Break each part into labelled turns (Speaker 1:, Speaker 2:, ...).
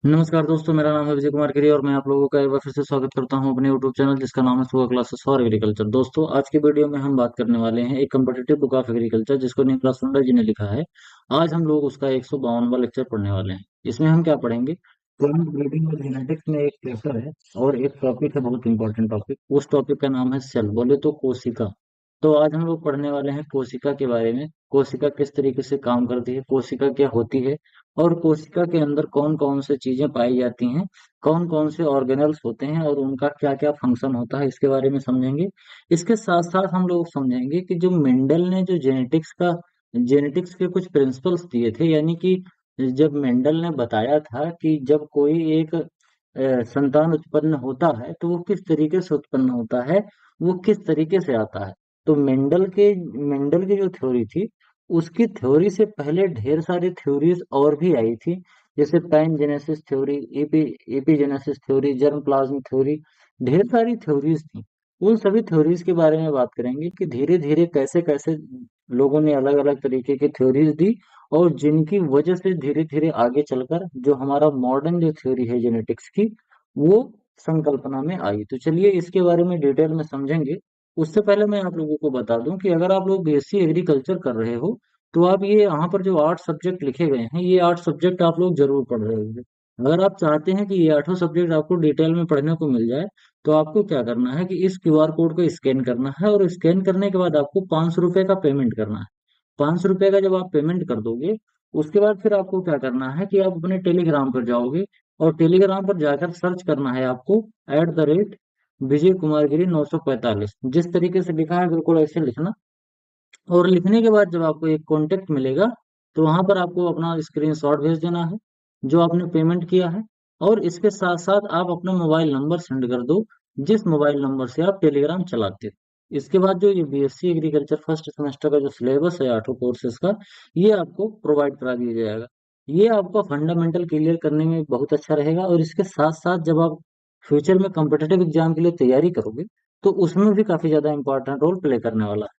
Speaker 1: नमस्कार दोस्तों, मेरा नाम है विजय कुमार गिरी और मैं आप लोगों का एक बार फिर से स्वागत करता हूं अपने यूट्यूब चैनल जिसका नाम है सुगा क्लासेस फॉर एग्रीकल्चर। दोस्तों, आज की वीडियो में हम बात करने वाले हैं एक कम्पिटिटिव बुक ऑफ एग्रीकल्चर जिसको निकोलस फुंडर जी ने लिखा है। आज हम लोग उसका 152वां लेक्चर पढ़ने वाले हैं। इसमें हम क्या पढ़ेंगे? प्लांट ब्रीडिंग और जेनेटिक्स में एक चैप्टर है और एक टॉपिक है, बहुत इंपॉर्टेंट टॉपिक। उस टॉपिक का नाम है सेल, बोले तो कोशिका। तो आज हम लोग पढ़ने वाले हैं कोशिका के बारे में। कोशिका किस तरीके से काम करती है, कोशिका क्या होती है, और कोशिका के अंदर कौन कौन से चीजें पाई जाती हैं, कौन कौन से ऑर्गेनल्स होते हैं और उनका क्या क्या फंक्शन होता है, इसके बारे में समझेंगे। इसके साथ साथ हम लोग समझेंगे कि जो मेंडल ने जो जेनेटिक्स के कुछ प्रिंसिपल्स दिए थे, यानी कि जब मेंडल ने बताया था कि जब कोई एक संतान उत्पन्न होता है तो वो किस तरीके से उत्पन्न होता है, वो किस तरीके से आता है। तो मेंडल की जो थ्योरी थी, उसकी थ्योरी से पहले ढेर सारी थ्योरीज और भी आई थी, जैसे pangenesis theory, epigenesis theory, germ plasm theory. ढेर सारी थ्योरीज थी। उन सभी थ्योरीज के बारे में बात करेंगे कि धीरे धीरे कैसे कैसे लोगों ने अलग अलग तरीके की थ्योरीज दी और जिनकी वजह से धीरे धीरे आगे चलकर जो हमारा मॉडर्न जो थ्योरी है जेनेटिक्स की, वो संकल्पना में आई। तो चलिए इसके बारे में डिटेल में समझेंगे। उससे पहले मैं आप लोगों को बता दूं कि अगर आप लोग बीएससी एग्रीकल्चर कर रहे हो तो आप ये यहाँ पर जो 8 सब्जेक्ट लिखे गए हैं, ये 8 सब्जेक्ट आप लोग जरूर पढ़ रहे होंगे। अगर आप चाहते हैं कि ये 8 सब्जेक्ट आपको डिटेल में पढ़ने को मिल जाए, तो आपको क्या करना है कि इस क्यूआर कोड को स्कैन करना है और स्कैन करने के बाद आपको 500 रुपये का पेमेंट करना है। 500 रुपये का जब आप पेमेंट कर दोगे, उसके बाद फिर आपको क्या करना है कि आप अपने टेलीग्राम पर जाओगे और टेलीग्राम पर जाकर सर्च करना है आपको @विजय कुमार गिरी 945। जिस तरीके से लिखा है बिल्कुल ऐसे लिखना। और लिखने के बाद जब आपको एक कॉन्टेक्ट मिलेगा, तो वहां पर आपको अपना स्क्रीनशॉट भेज देना है जो आपने पेमेंट किया है। और इसके साथ साथ आप अपना मोबाइल नंबर सेंड कर दो, जिस मोबाइल नंबर से आप टेलीग्राम चलाते हो। इसके बाद जो ये बीएससी एग्रीकल्चर फर्स्ट सेमेस्टर का जो सिलेबस है 8 कोर्सेज का, ये आपको प्रोवाइड करा दिया जाएगा। ये आपको फंडामेंटल क्लियर करने में बहुत अच्छा रहेगा और इसके साथ साथ जब आप फ्यूचर में कॉम्पिटेटिव एग्जाम के लिए तैयारी करोगे, तो उसमें भी काफी ज्यादा इंपॉर्टेंट रोल प्ले करने वाला है।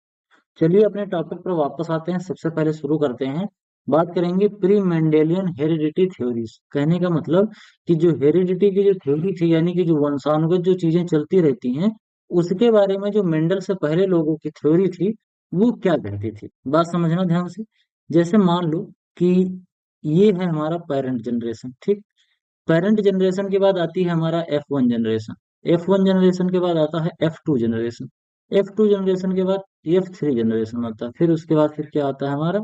Speaker 1: चलिए अपने टॉपिक पर वापस आते हैं। सबसे पहले शुरू करते हैं, बात करेंगे प्री मेंडेलियन हेरिडिटी थ्योरीज। कहने का मतलब कि जो हेरिडिटी की जो थ्योरी थी, यानी कि जो वंशानुगत जो चीजें चलती रहती हैं, उसके बारे में जो मेंडल से पहले लोगों की थ्योरी थी, वो क्या कहती थी। बात समझना ध्यान से। जैसे मान लो कि ये है हमारा पेरेंट जनरेशन, ठीक। पेरेंट जनरेशन के बाद आती है हमारा F1 जनरेशन। F1 जनरेशन के बाद आता है F2 जनरेशन। F2 जनरेशन के बाद F3 जनरेशन आता है। फिर उसके बाद फिर क्या आता है हमारा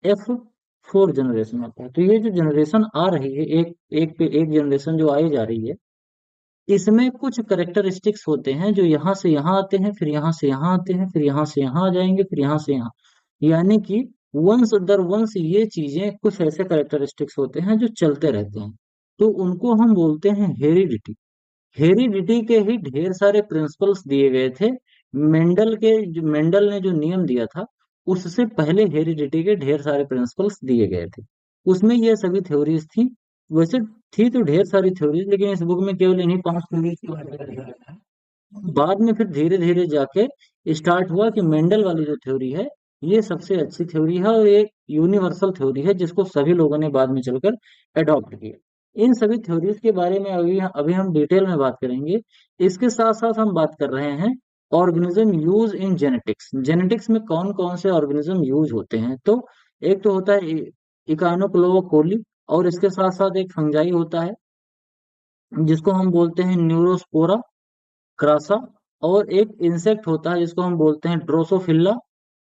Speaker 1: F4 जनरेशन आता है। तो ये जो जनरेशन आ रही है, एक एक पे एक जनरेशन जो आई जा रही है, इसमें कुछ करेक्टरिस्टिक्स होते हैं जो यहाँ से यहाँ आते हैं, फिर यहाँ से यहाँ आते हैं, फिर यहाँ से यहाँ आ जाएंगे, फिर यहाँ से यहाँ। यानी कि वंश दर वंश ये चीजें, कुछ ऐसे करेक्टरिस्टिक्स होते हैं जो चलते रहते हैं। तो उनको हम बोलते हैं हेरिडिटी। हेरिडिटी के ही ढेर सारे प्रिंसिपल्स दिए गए थे। मेंडल ने जो नियम दिया था, उससे पहले हेरिडिटी के ढेर सारे प्रिंसिपल्स दिए गए थे। उसमें ये सभी थ्योरीज थी। वैसे थी तो ढेर सारी थ्योरीज, लेकिन इस बुक में केवल इन्हीं 5 थ्योरीज के बारे में लिखा गया है। बाद में फिर धीरे धीरे जाके स्टार्ट हुआ कि मेंडल वाली जो थ्योरी है, ये सबसे अच्छी थ्योरी है और एक यूनिवर्सल थ्योरी है जिसको सभी लोगों ने बाद में चलकर अडॉप्ट किया। इन सभी थ्योरीज के बारे में अभी अभी हम डिटेल में बात करेंगे। इसके साथ साथ हम बात कर रहे हैं organism use in genetics. Genetics में कौन कौन से ऑर्गेनिज्म यूज होते हैं। तो एक तो होता है इकानोक्लोवा कोली, और इसके साथ साथ एक फंजाई होता है जिसको हम बोलते हैं न्यूरोस्पोरा क्रासा। और एक इंसेक्ट होता है जिसको हम बोलते हैं ड्रोसोफिला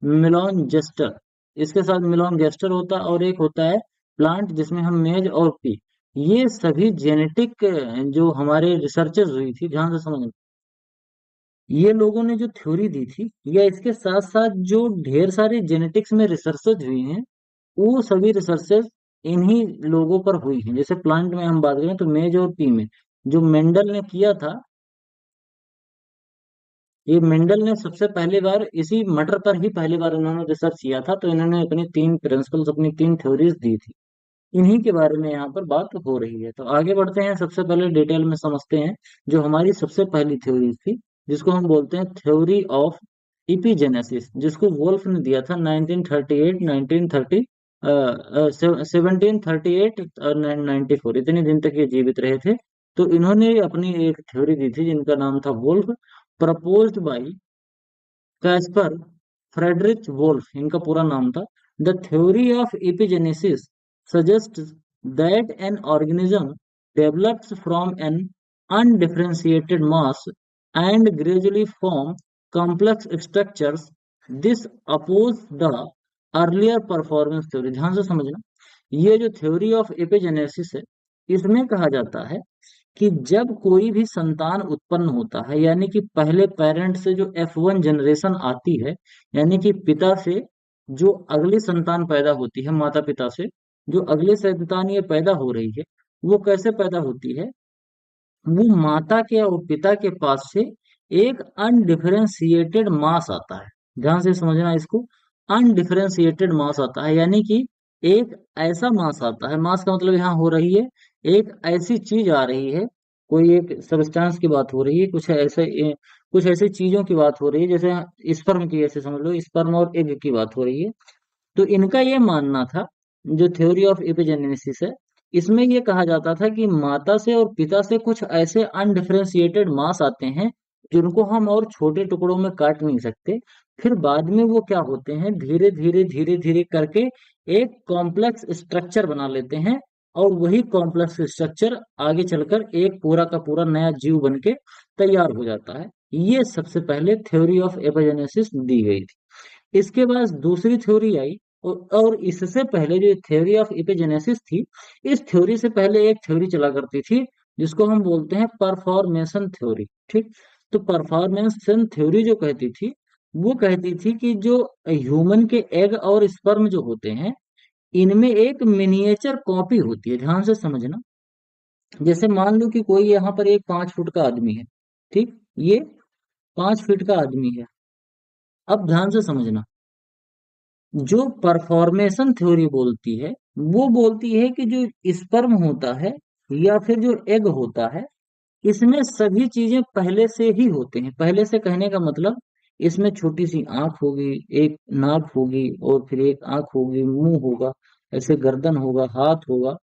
Speaker 1: मिलोनजेस्टर। इसके साथ मिलोनजेस्टर होता है। और एक होता है प्लांट जिसमें हम मेज और पी। ये सभी जेनेटिक जो हमारे रिसर्चेज हुई थी, ध्यान से समझना, ये लोगों ने जो थ्योरी दी थी, या इसके साथ साथ जो ढेर सारी जेनेटिक्स में रिसर्चेज हुई हैं, वो सभी रिसर्चेज इन्हीं लोगों पर हुई हैं। जैसे प्लांट में हम बात करें तो मेज और पी में जो मेंडल ने किया था, ये मेंडल ने सबसे पहली बार इसी मटर पर ही पहली बार इन्होंने रिसर्च किया था। तो इन्होंने अपनी 3 प्रिंसिपल्स, अपनी 3 थ्योरीज दी थी। इन्हीं के बारे में यहाँ पर बात हो रही है। तो आगे बढ़ते हैं, सबसे पहले डिटेल में समझते हैं जो हमारी सबसे पहली थ्योरी थी, जिसको हम बोलते हैं थ्योरी ऑफ इपिजेनेसिस, जिसको वोल्फ ने दिया था 1938 1930 1738 और 94, इतने दिन तक ये जीवित रहे थे। तो इन्होंने अपनी एक थ्योरी दी थी जिनका नाम था Wolff, proposed by Caspar Friedrich Wolff, इनका पूरा नाम था। The theory of epigenesis suggest that an organism develops from an undifferentiated mass and gradually form complex structures. This oppose the earlier performance theory. ध्यान से समझना, ये जो थ्योरी ऑफ एपिजेनेसिस है, इसमें कहा जाता है कि जब कोई भी संतान उत्पन्न होता है, यानी कि पहले पेरेंट से जो F1 जनरेशन आती है, यानी कि पिता से जो अगली संतान पैदा होती है, माता पिता से जो अगली संतान ये पैदा हो रही है, वो कैसे पैदा होती है? वो माता के और पिता के पास से एक अनडिफरेंशिएटेड मास आता है। ध्यान से समझना इसको, अनडिफरेंशिएटेड मास आता है, यानी कि एक ऐसा मास आता है, मास का मतलब यहाँ हो रही है एक ऐसी चीज आ रही है, कोई एक सब्सटेंस की बात हो रही है, कुछ ऐसी चीजों की बात हो रही है, जैसे स्पर्म की, ऐसे समझ लो स्पर्म और एग की बात हो रही है। तो इनका ये मानना था, जो थ्योरी ऑफ एपिजेनेसिस है, इसमें ये कहा जाता था कि माता से और पिता से कुछ ऐसे अनडिफरेंशिएटेड मास आते हैं जिनको हम और छोटे टुकड़ों में काट नहीं सकते। फिर बाद में वो क्या होते हैं, धीरे धीरे करके एक कॉम्प्लेक्स स्ट्रक्चर बना लेते हैं, और वही कॉम्प्लेक्स स्ट्रक्चर आगे चलकर एक पूरा का पूरा नया जीव बन के तैयार हो जाता है। ये सबसे पहले थ्योरी ऑफ एपिजेनेसिस दी गई थी। इसके बाद दूसरी थ्योरी आई, और इससे पहले जो थ्योरी ऑफ एपिजेनेसिस थी, इस थ्योरी से पहले एक थ्योरी चला करती थी जिसको हम बोलते हैं परफॉर्मेशन थ्योरी। ठीक, तो परफॉर्मेशन थ्योरी जो कहती थी, वो कहती थी कि जो ह्यूमन के एग और स्पर्म जो होते हैं, इनमें एक मिनिएचर कॉपी होती है। ध्यान से समझना, जैसे मान लो कि कोई यहाँ पर एक 5 फुट का आदमी है, ठीक, ये 5 फीट का आदमी है। अब ध्यान से समझना, जो परफॉर्मेशन थ्योरी बोलती है, वो बोलती है कि जो स्पर्म होता है या फिर जो एग होता है, इसमें सभी चीजें पहले से ही होते हैं। पहले से कहने का मतलब, इसमें छोटी सी आंख होगी, एक नाक होगी, और फिर एक आंख होगी, मुंह होगा, ऐसे गर्दन होगा, हाथ होगा,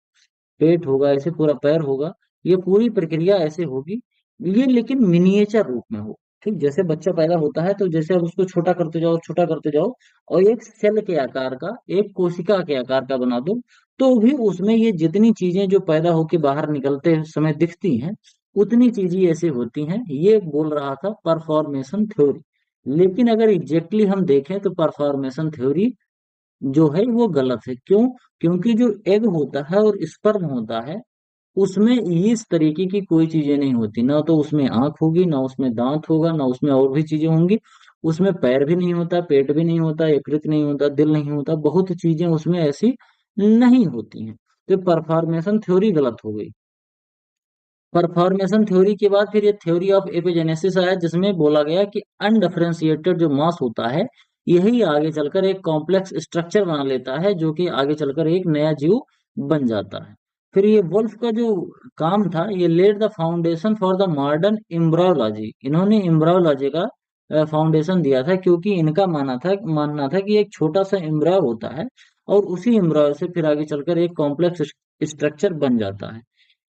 Speaker 1: पेट होगा, ऐसे पूरा पैर होगा। ये पूरी प्रक्रिया ऐसे होगी, ये लेकिन मिनिएचर रूप में हो। ठीक, जैसे बच्चा पैदा होता है तो जैसे अब उसको छोटा करते जाओ, छोटा करते जाओ, और एक सेल के आकार का, एक कोशिका के आकार का बना दो, तो भी उसमें ये जितनी चीजें जो पैदा होके बाहर निकलते समय दिखती हैं, उतनी चीजें ऐसे होती हैं। ये बोल रहा था परफॉर्मेशन थ्योरी। लेकिन अगर एग्जैक्टली हम देखें तो परफॉर्मेशन थ्योरी जो है वो गलत है। क्यों? क्योंकि जो एग होता है और स्पर्म होता है, उसमें इस तरीके की कोई चीजें नहीं होती। ना तो उसमें आंख होगी, ना उसमें दांत होगा, ना उसमें और भी चीजें होंगी। उसमें पैर भी नहीं होता, पेट भी नहीं होता, यकृत नहीं होता, दिल नहीं होता, बहुत चीजें उसमें ऐसी नहीं होती हैं। तो परफॉर्मेशन थ्योरी गलत हो गई। परफॉर्मेशन थ्योरी के बाद फिर ये थ्योरी ऑफ एपिजेनेसिस आया, जिसमें बोला गया कि अनडिफरेंशिएटेड जो मास होता है, यही आगे चलकर एक कॉम्प्लेक्स स्ट्रक्चर बना लेता है, जो कि आगे चलकर एक नया जीव बन जाता है। फिर ये वुल्फ का जो काम था, ये led the foundation for the modern embryology. इन्होंने एम्ब्रायोलॉजी का फाउंडेशन दिया था, क्योंकि इनका मानना था कि एक छोटा सा एम्ब्रायो होता है, और उसी एम्ब्रायो से फिर आगे चलकर एक कॉम्प्लेक्स स्ट्रक्चर बन जाता है।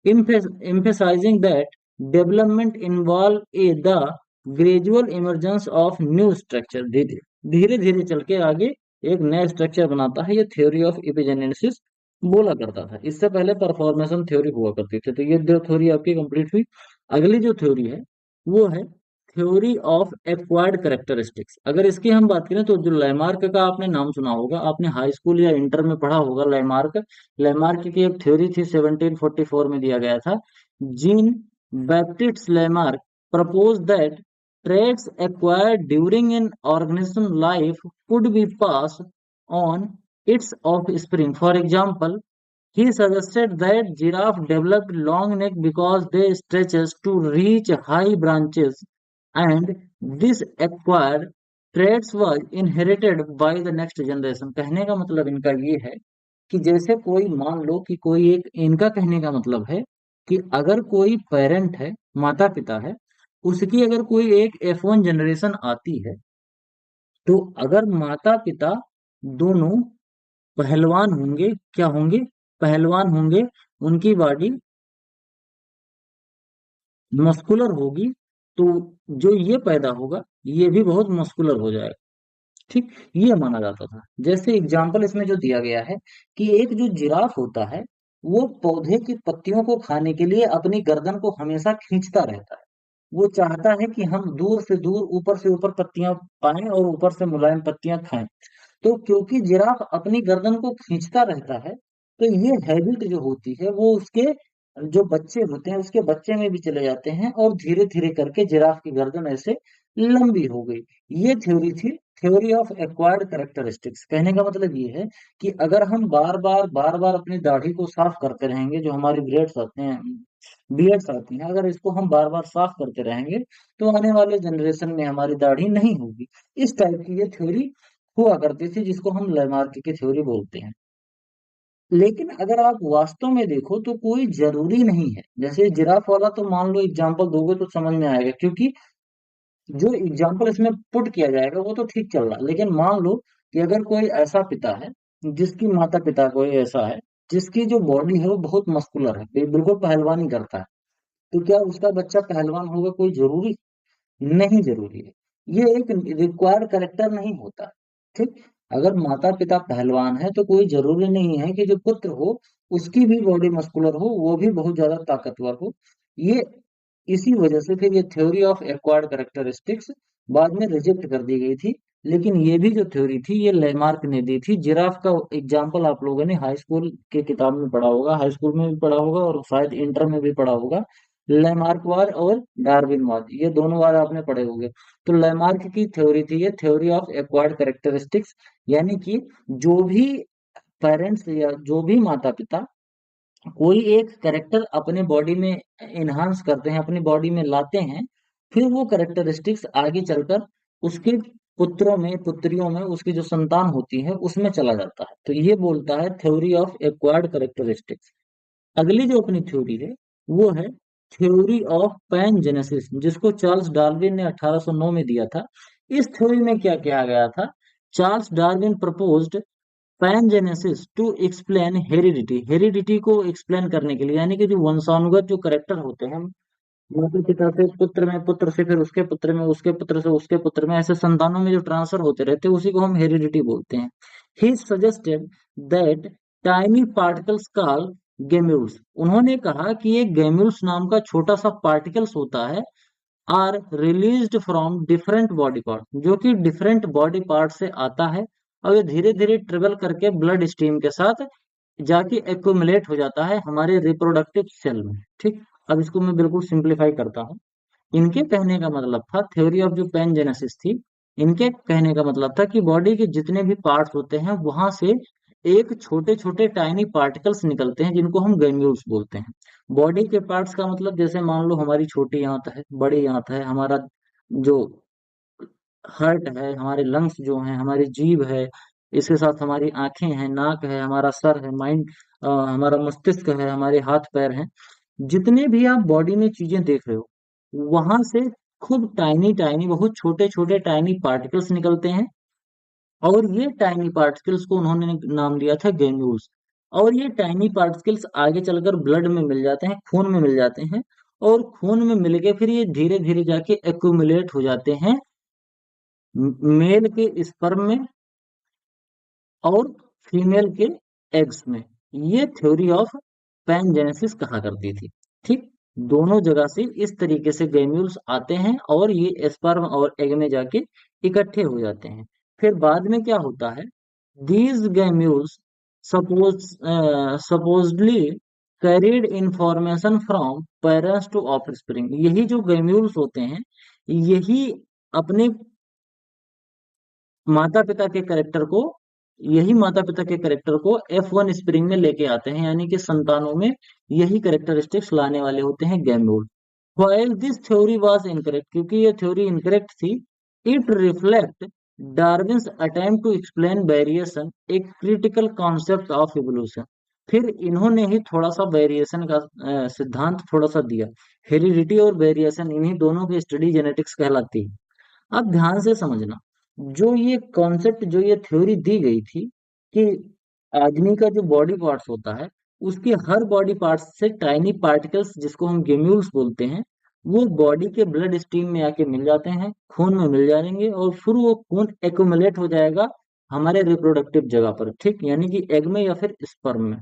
Speaker 1: emphasizing that development involve the gradual emergence of new structure। धीरे धीरे चल के आगे एक नया स्ट्रक्चर बनाता है, ये थ्योरी ऑफ एपिजेनेसिस बोला करता था। इससे पहले परफॉर्मेशन थ्योरी हुआ करती थी। तो ये दो थ्योरी आपकी कंप्लीट हुई। अगली जो थ्योरी है, वो है थ्योरी ऑफ एक्वायर्ड कैरेक्टरिस्टिक्स। अगर इसकी हम बात करें तो जो लैमार्क का आपने नाम सुना होगा, आपने हाई स्कूल या इंटर में पढ़ा होगा लैमार्क। लैमार्क की एक थ्योरी थी, 1744 में दिया गया था। Jean Baptiste Lamarck propose that traits acquired during an organism life could be passed on its offspring. For example, he suggested that giraffe developed long neck because they stretches to reach high branches, and this acquired traits was inherited by the next generation। कहने का मतलब इनका ये है कि जैसे कोई, मान लो कि कोई एक, इनका कहने का मतलब है कि अगर कोई पेरेंट है, माता पिता है, उसकी अगर कोई एक F1 जनरेशन आती है, तो अगर माता पिता दोनों पहलवान होंगे, क्या होंगे, पहलवान होंगे, उनकी बॉडी मस्कुलर होगी, तो जो ये पैदा होगा ये भी बहुत मस्कुलर हो जाएगा। ठीक, ये माना जाता था। जैसे एग्जाम्पल इसमें जो दिया गया है कि एक जो जिराफ होता है वो पौधे की पत्तियों को खाने के लिए अपनी गर्दन को हमेशा खींचता रहता है। वो चाहता है कि हम दूर से दूर, ऊपर से ऊपर पत्तियां पाएं और ऊपर से मुलायम पत्तियां खाएं। तो क्योंकि जिराफ अपनी गर्दन को खींचता रहता है, तो ये हैबिट जो होती है वो उसके जो बच्चे होते हैं उसके बच्चे में भी चले जाते हैं, और धीरे धीरे करके जिराफ की गर्दन ऐसे लंबी हो गई। ये थ्योरी थी, थ्योरी ऑफ एक्वायर्ड कैरेक्टरिस्टिक्स। कहने का मतलब ये है कि अगर हम बार बार अपनी दाढ़ी को साफ करते रहेंगे, जो हमारी ब्रेड्स आते हैं, बियर्ड्स आती हैं, अगर इसको हम बार बार साफ करते रहेंगे तो आने वाले जनरेशन में हमारी दाढ़ी नहीं होगी। इस टाइप की ये थ्योरी हुआ करती थी, जिसको हम लेमार्क की थ्योरी बोलते हैं। लेकिन अगर आप वास्तव में देखो तो कोई जरूरी नहीं है। जैसे जिराफ वाला तो मान लो एग्जाम्पल दोगे तो समझ में आएगा, क्योंकि जो एग्जाम्पल इसमें पुट किया जाएगा वो तो ठीक चल रहा है। लेकिन मान लो कि अगर कोई ऐसा पिता है जिसकी माता पिता कोई ऐसा है जिसकी जो बॉडी है वो बहुत मस्कुलर है, बिल्कुल पहलवानी करता है, तो क्या उसका बच्चा पहलवान होगा कोई जरूरी? नहीं जरूरी है। ये एक रिक्वायर्ड करेक्टर नहीं होता। ठीक, अगर माता पिता पहलवान है तो कोई जरूरी नहीं है कि जो पुत्र हो उसकी भी बॉडी मस्कुलर हो, वो भी बहुत ज्यादा ताकतवर हो। ये इसी वजह से फिर ये थ्योरी ऑफ एक्वायर्ड कैरेक्टरिस्टिक्स बाद में रिजेक्ट कर दी गई थी। लेकिन ये भी जो थ्योरी थी ये लेमार्क ने दी थी। जिराफ का एग्जाम्पल आप लोगों ने हाई स्कूल के किताब में पढ़ा होगा, हाई स्कूल में भी पढ़ा होगा और शायद इंटर में भी पढ़ा होगा। लेमार्कवाद और डार्विनवाद, ये दोनों वार आपने पढ़े होंगे। तो लेमार्क की थ्योरी थी ये थ्योरी ऑफ एक्वायर्ड कैरेक्टरिस्टिक्स, यानी कि जो भी पेरेंट्स या जो भी माता पिता कोई एक कैरेक्टर अपने बॉडी में इन्हांस करते हैं, अपनी बॉडी में लाते हैं, फिर वो कैरेक्टरिस्टिक्स आगे चलकर उसके पुत्रों में पुत्रियों में उसकी जो संतान होती है उसमें चला जाता है। तो ये बोलता है थ्योरी ऑफ एक्वायर्ड कैरेक्टरिस्टिक्स। अगली जो अपनी थ्योरी है वो है थ्योरी ऑफ पैनजेनेसिस, जिसको चार्ल्स डार्विन ने 1809 में दिया था। इस थ्योरी में क्या किया गया था? Charles Darwin proposed pangenesis to explain heredity, heredity को एक्सप्लेन करने के लिए, यानी कि जो वंशानुगत जो करेक्टर होते हैं, माता पिता से पुत्र में, पुत्र से फिर उसके पुत्र में, उसके पुत्र से उसके पुत्र में, ऐसे संतानों में जो ट्रांसफर होते रहते हैं उसी को हम हेरिडिटी बोलते हैं। He suggested that tiny particles call gemmules, उन्होंने कहा कि एक गेम्यूल्स नाम का छोटा सा पार्टिकल्स होता है, are released from different body part, जो कि डिफरेंट बॉडी पार्ट से आता है, और ये धीरे धीरे ट्रेवल करके ब्लड स्ट्रीम के साथ जाके एक्यूमुलेट हो जाता है हमारे रिप्रोडक्टिव सेल में। ठीक, अब इसको मैं बिल्कुल सिंप्लीफाई करता हूँ। इनके कहने का मतलब था, थ्योरी ऑफ जो पैनजेनेसिस थी, इनके कहने का मतलब था कि बॉडी के जितने भी पार्ट्स होते हैं वहां से एक छोटे छोटे टाइनी पार्टिकल्स निकलते हैं जिनको हम ग्रेन्यूल्स बोलते हैं। बॉडी के पार्ट्स का मतलब जैसे मान लो हमारी छोटी आंत है, बड़ी आंत है, हमारा जो हार्ट है, हमारे लंग्स जो हैं, हमारी जीभ है, इसके साथ हमारी आंखें हैं, नाक है, हमारा सर है, माइंड, हमारा मस्तिष्क है, हमारे हाथ पैर हैं। जितने भी आप बॉडी में चीजें देख रहे हो वहां से खूब टाइनी टाइनी, बहुत छोटे छोटे टाइनी पार्टिकल्स निकलते हैं, और ये टाइनी पार्टिकल्स को उन्होंने नाम दिया था ग्रेन्यूल्स। और ये टाइनी पार्टिकल्स आगे चलकर ब्लड में मिल जाते हैं, खून में मिल जाते हैं, और खून में मिलके फिर ये धीरे धीरे जाके एक्यूमुलेट हो जाते हैं मेल के स्पर्म में और फीमेल के एग्स में। ये थ्योरी ऑफ पैनजेनेसिस कहा करती थी। ठीक, दोनों जगह से इस तरीके से गैम्यूल्स आते हैं और ये स्पर्म और एग में जाके इकट्ठे हो जाते हैं। फिर बाद में क्या होता है, these gemmules supposedly carried information from parents to offspring, यही जो गैम्यूल्स होते हैं यही अपने माता पिता के करेक्टर को यही माता पिता के करेक्टर को F1 स्प्रिंग में लेके आते हैं, यानी कि संतानों में यही करेक्टरिस्टिक्स लाने वाले होते हैं gemmule. While this theory was incorrect, क्योंकि ये थ्योरी इनकरेक्ट थी, it reflect Darwin's attempt to explain variation, एक क्रिटिकल कॉन्सेप्ट ऑफ इवोल्यूशन। फिर इन्होंने ही थोड़ा सा वेरिएशन का सिद्धांत थोड़ा सा दिया। हेरिडिटी और वेरिएशन, इन्हीं दोनों की स्टडी जेनेटिक्स कहलाती है। अब ध्यान से समझना, जो ये कॉन्सेप्ट, जो ये थ्योरी दी गई थी कि आदमी का जो बॉडी पार्ट्स होता है, उसके हर बॉडी पार्ट्स से टाइनी पार्टिकल्स, जिसको हम गेम्यूल्स बोलते हैं, वो बॉडी के ब्लड स्ट्रीम में आके मिल जाते हैं, खून में मिल जाएंगे, और फिर वो खून एक्यूमुलेट हो जाएगा हमारे रिप्रोडक्टिव जगह पर, ठीक, यानी कि एग में या फिर स्पर्म में।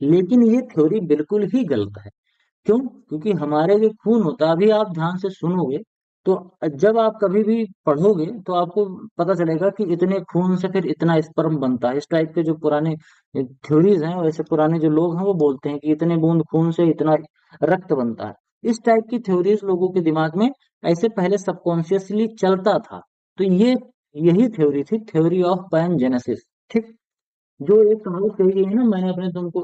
Speaker 1: लेकिन ये थ्योरी बिल्कुल ही गलत है। क्यों? क्योंकि हमारे जो खून होता है, अभी आप ध्यान से सुनोगे तो जब आप कभी भी पढ़ोगे तो आपको पता चलेगा कि इतने खून से फिर इतना स्पर्म बनता है। इस टाइप के जो पुराने थ्योरीज हैं, वैसे पुराने जो लोग हैं वो बोलते हैं कि इतने बूंद खून से इतना रक्त बनता है। इस टाइप की थ्योरीज लोगों के दिमाग में ऐसे पहले सबकॉन्शियसली चलता था। तो ये यही थ्योरी थी, थ्योरी ऑफ पैनजेनेसिस। ठीक। जो एक कहावत कही गई है ना, मैंने अपने तुमको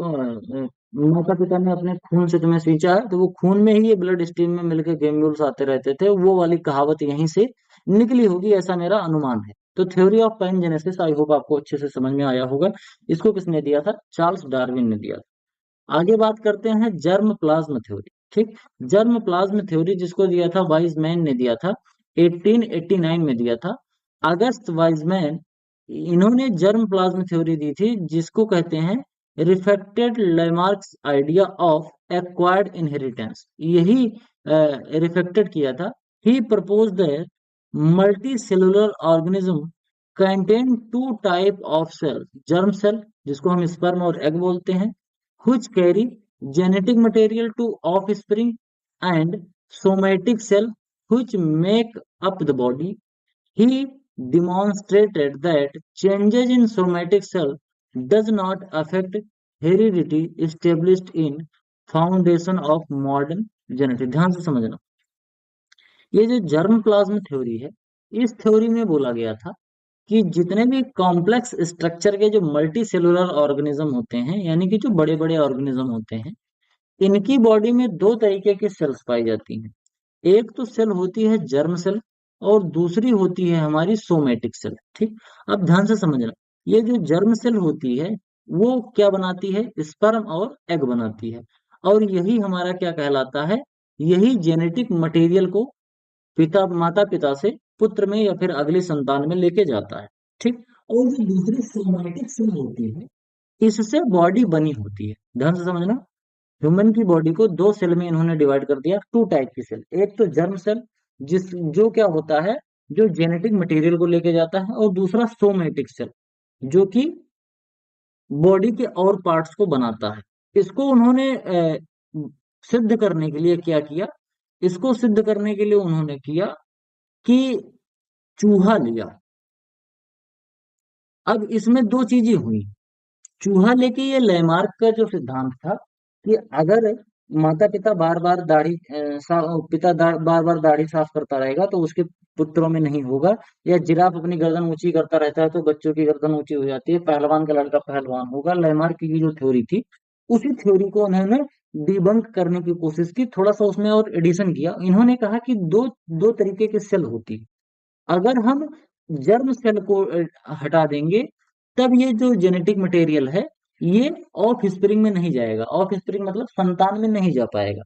Speaker 1: माता पिता ने अपने खून से तुम्हें सींचा है, तो वो खून में ही ये ब्लड स्ट्रीम में मिलके गेम्यूल्स आते रहते थे, वो वाली कहावत यहीं से निकली होगी, ऐसा मेरा अनुमान है। तो थ्योरी ऑफ पैनजेनेसिस आई होप आपको अच्छे से समझ में आया होगा। इसको किसने दिया था? चार्ल्स डार्विन ने दिया था। आगे बात करते हैं जर्म प्लाज्म थ्योरी। ठीक। जर्म प्लाज्म थ्योरी जिसको दिया था, वाइजमैन ने दिया था, 1889 में दिया था, अगस्त वाइजमैन। इन्होंने जर्म प्लाज्म थ्योरी दी थी, जिसको कहते हैं reflected Lamarck's idea of acquired inheritance. यही रिफ्लेक्टेड किया था। He propose that multicellular organism contain two type of cell, germ cell जिसको हम स्पर्म और एग बोलते हैं, which carry genetic material to offspring, and somatic cell which make up the body. He demonstrated that changes in somatic cell does not affect heredity established in foundation of modern genetics। ध्यान से समझना, ये जो germ plasm theory है, इस theory में बोला गया था कि जितने भी कॉम्प्लेक्स स्ट्रक्चर के जो मल्टी सेलुलर ऑर्गेनिज्म होते हैं, यानी कि जो बड़े बड़े ऑर्गेनिज्म होते हैं, इनकी बॉडी में दो तरीके की सेल्स पाई जाती हैं। एक तो सेल होती है जर्म सेल, और दूसरी होती है हमारी सोमेटिक सेल। ठीक। अब ध्यान से समझना, ये जो जर्म सेल होती है वो क्या बनाती है? स्पर्म और एग बनाती है। और यही हमारा क्या कहलाता है? यही जेनेटिक मटेरियल को पिता माता पिता से पुत्र में या फिर अगली संतान में लेके जाता है। ठीक। और जो दूसरी सोमेटिक सेल होती है, इससे बॉडी बनी होती है। ध्यान से समझना, ह्यूमन की बॉडी को दो सेल में इन्होंने डिवाइड कर दिया, टू टाइप की सेल। एक तो जर्म सेल, जिस जो क्या होता है, जो जेनेटिक मटेरियल को लेके जाता है, और दूसरा सोमेटिक सेल, जो कि बॉडी के और पार्ट्स को बनाता है। इसको उन्होंने सिद्ध करने के लिए क्या किया? इसको सिद्ध करने के लिए उन्होंने किया कि चूहा लिया। अब इसमें दो चीजें हुई। चूहा लेके ये लैमार्क का जो सिद्धांत था कि अगर माता पिता बार बार बार बार दाढ़ी साफ करता रहेगा तो उसके पुत्रों में नहीं होगा। या जिराफ अपनी गर्दन ऊंची करता रहता है तो बच्चों की गर्दन ऊंची हो जाती है, पहलवान का लड़का पहलवान होगा। लैमार्क की जो थ्योरी थी, उसी थ्योरी को उन्होंने डिबंक करने की कोशिश की, थोड़ा सा उसमें और एडिशन किया। इन्होंने कहा कि दो दो तरीके की सेल होती है। अगर हम जर्म सेल को हटा देंगे, तब ये जो जेनेटिक मटेरियल है, ये ऑफ स्प्रिंग में नहीं जाएगा। ऑफ स्प्रिंग मतलब संतान में नहीं जा पाएगा।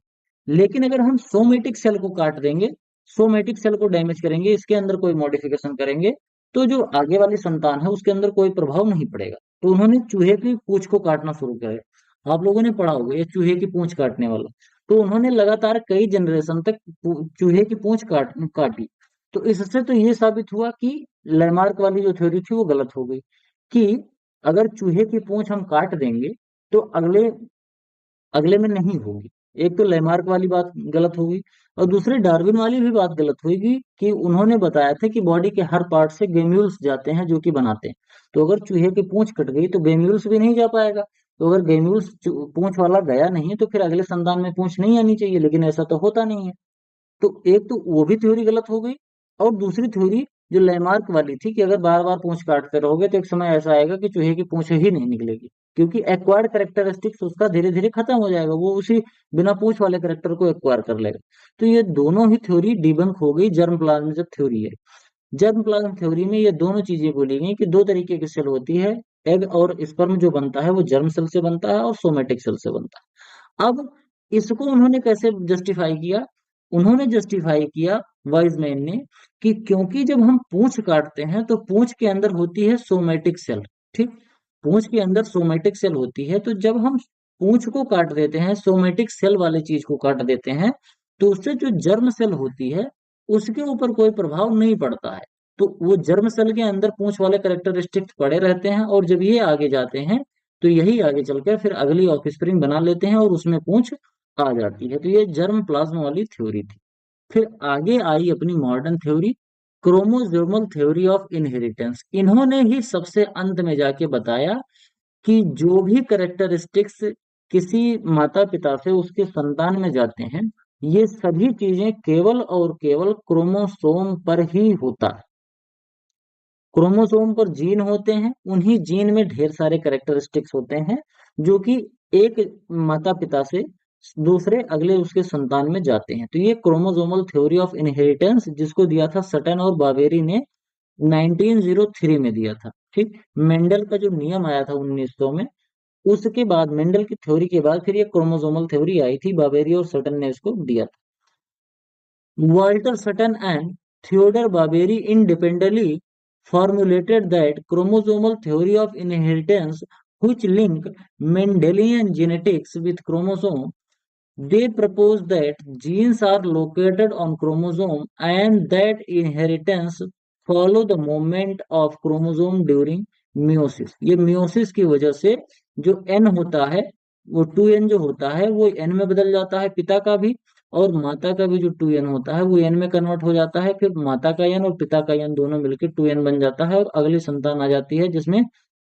Speaker 1: लेकिन अगर हम सोमेटिक सेल को काट देंगे, सोमेटिक सेल को डैमेज करेंगे, इसके अंदर कोई मॉडिफिकेशन करेंगे, तो जो आगे वाली संतान है उसके अंदर कोई प्रभाव नहीं पड़ेगा। तो उन्होंने चूहे की पूंछ को काटना शुरू किया। आप लोगों ने पढ़ा होगा ये चूहे की पूंछ काटने वाला। तो उन्होंने लगातार कई जनरेशन तक चूहे की पूंछ काटी। तो इससे तो ये साबित हुआ कि लैमार्क वाली जो थ्योरी थी वो गलत हो गई, कि अगर चूहे की पूंछ हम काट देंगे तो अगले अगले में नहीं होगी। एक तो लैमार्क वाली बात गलत होगी, और दूसरी डार्विन वाली भी बात गलत होगी कि उन्होंने बताया था कि बॉडी के हर पार्ट से गेम्यूल्स जाते हैं जो कि बनाते हैं। तो अगर चूहे की पूंछ कट गई तो गेम्यूल्स भी नहीं जा पाएगा। तो अगर गेम्यूल्स पूंछ वाला गया नहीं तो फिर अगले संतान में पूंछ नहीं आनी चाहिए, लेकिन ऐसा तो होता नहीं है। तो एक तो वो भी थ्योरी गलत हो गई, और दूसरी थ्योरी जो लैमार्क वाली थी कि अगर बार बार पूंछ काटते रहोगे तो एक समय ऐसा आएगा कि चूहे की पूंछ ही नहीं निकलेगी, क्योंकि एक्वायर्ड करेक्टरिस्टिक्स उसका धीरे धीरे खत्म हो जाएगा, वो उसी बिना पूंछ वाले करेक्टर को एक्वायर कर लेगा। तो ये दोनों ही थ्योरी डिबंक हो गई जर्म प्लाज्म जो थ्योरी है। जर्म प्लाज्म थ्योरी में ये दोनों चीजें बोली गई कि दो तरीके की सेल होती है, एग और स्पर्म जो बनता है वो जर्म सेल से बनता है और सोमेटिक सेल से बनता है। अब इसको उन्होंने कैसे जस्टिफाई किया? उन्होंने जस्टिफाई किया, वाइजमैन ने, कि क्योंकि जब हम पूंछ काटते हैं तो पूंछ के अंदर होती है सोमेटिक सेल। ठीक। पूंछ के अंदर सोमेटिक सेल होती है, तो जब हम पूंछ को काट देते हैं, सोमेटिक सेल वाले चीज को काट देते हैं, तो उससे जो जर्म सेल होती है उसके ऊपर कोई प्रभाव नहीं पड़ता है। तो वो जर्म सेल के अंदर पूंछ वाले करेक्टरिस्टिक्स पड़े रहते हैं, और जब ये आगे जाते हैं तो यही आगे चलकर फिर अगली ऑफस्प्रिंग बना लेते हैं और उसमें पूंछ आ जाती है। तो ये जर्म प्लाज्म वाली थ्योरी थी। फिर आगे आई अपनी modern theory, chromosomal theory of inheritance. इन्होंने ही सबसे अंत में जाके बताया कि जो भी करेक्टरिस्टिक्स किसी माता पिता से उसके संतान में जाते हैं, ये सभी चीजें केवल और केवल क्रोमोसोम पर ही होता है। क्रोमोसोम पर जीन होते हैं, उन्हीं जीन में ढेर सारे करेक्टरिस्टिक्स होते हैं जो कि एक माता पिता से दूसरे अगले उसके संतान में जाते हैं। तो ये क्रोमोसोमल थ्योरी ऑफ इनहेरिटेंस, जिसको दिया था सटन और बावेरी ने 1903 में दिया था। ठीक, मेंडल का जो नियम आया था 1900 में, उसके बाद मेंडल की थ्योरी के बाद फिर ये क्रोमोसोमल थ्योरी आई थी, बावेरी और सटन ने इसको दिया था। Walter Sutton and Theodore Barberi independently formulated that chromosomal theory of inheritance, which link Mendelian genetics with chromosome. They propose that genes are located on chromosome and that inheritance follow the movement of chromosome during meiosis. ये meiosis की वजह से जो n होता है, वो 2n जो होता है वो n में बदल जाता है पिता का भी, और माता का भी जो 2n होता है वो n में कन्वर्ट हो जाता है। फिर माता का n और पिता का n दोनों मिलकर 2n बन जाता है, और अगली संतान आ जाती है जिसमें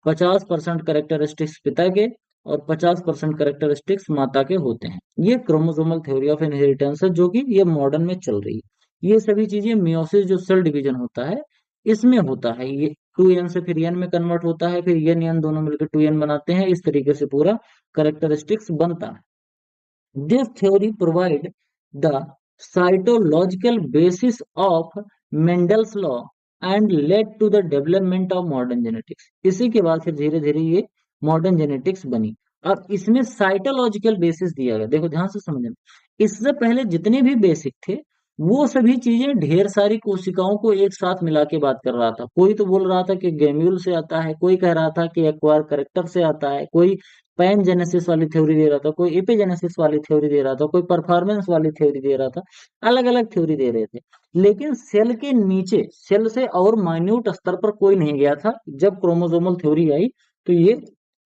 Speaker 1: 50% करेक्टरिस्टिक्स पिता के और 50% करेक्टरिस्टिक्स माता के होते हैं। ये क्रोमोसोमल थ्योरी ऑफ इनहेरिटेंस है, जो कि ये मॉडर्न में चल रही है। ये सभी चीजें मियोसिस जो सेल डिवीजन होता है इसमें होता है। ये 2n से फिर n में कन्वर्ट होता है, फिर n दोनों मिलकर 2n बनाते हैं। इस तरीके से पूरा करेक्टरिस्टिक्स बनता है। This theory provide the cytological basis of Mendel's law and led to the development of modern genetics. इसी के बाद फिर धीरे धीरे ये मॉडर्न जेनेटिक्स बनी। अब इसमें साइटोलॉजिकल बेसिस दिया गया, देखो ध्यान से समझना। इससे पहले जितने भी बेसिक थे वो सभी चीजें ढेर सारी कोशिकाओं को एक साथ मिला के बात कर रहा था। कोई तो बोल रहा था कि गेम्यूल से आता है, कोई कह रहा था कि एक्वायर करेक्टर से आता है, कोई पैन जेनेसिस वाली थ्योरी दे रहा था, कोई एपिजेनेसिस वाली थ्योरी दे रहा था, कोई परफॉर्मेंस वाली थ्योरी दे रहा था। अलग अलग थ्योरी दे रहे थे, लेकिन सेल के नीचे, सेल से और माइन्यूट स्तर पर कोई नहीं गया था। जब क्रोमोसोमल थ्योरी आई तो ये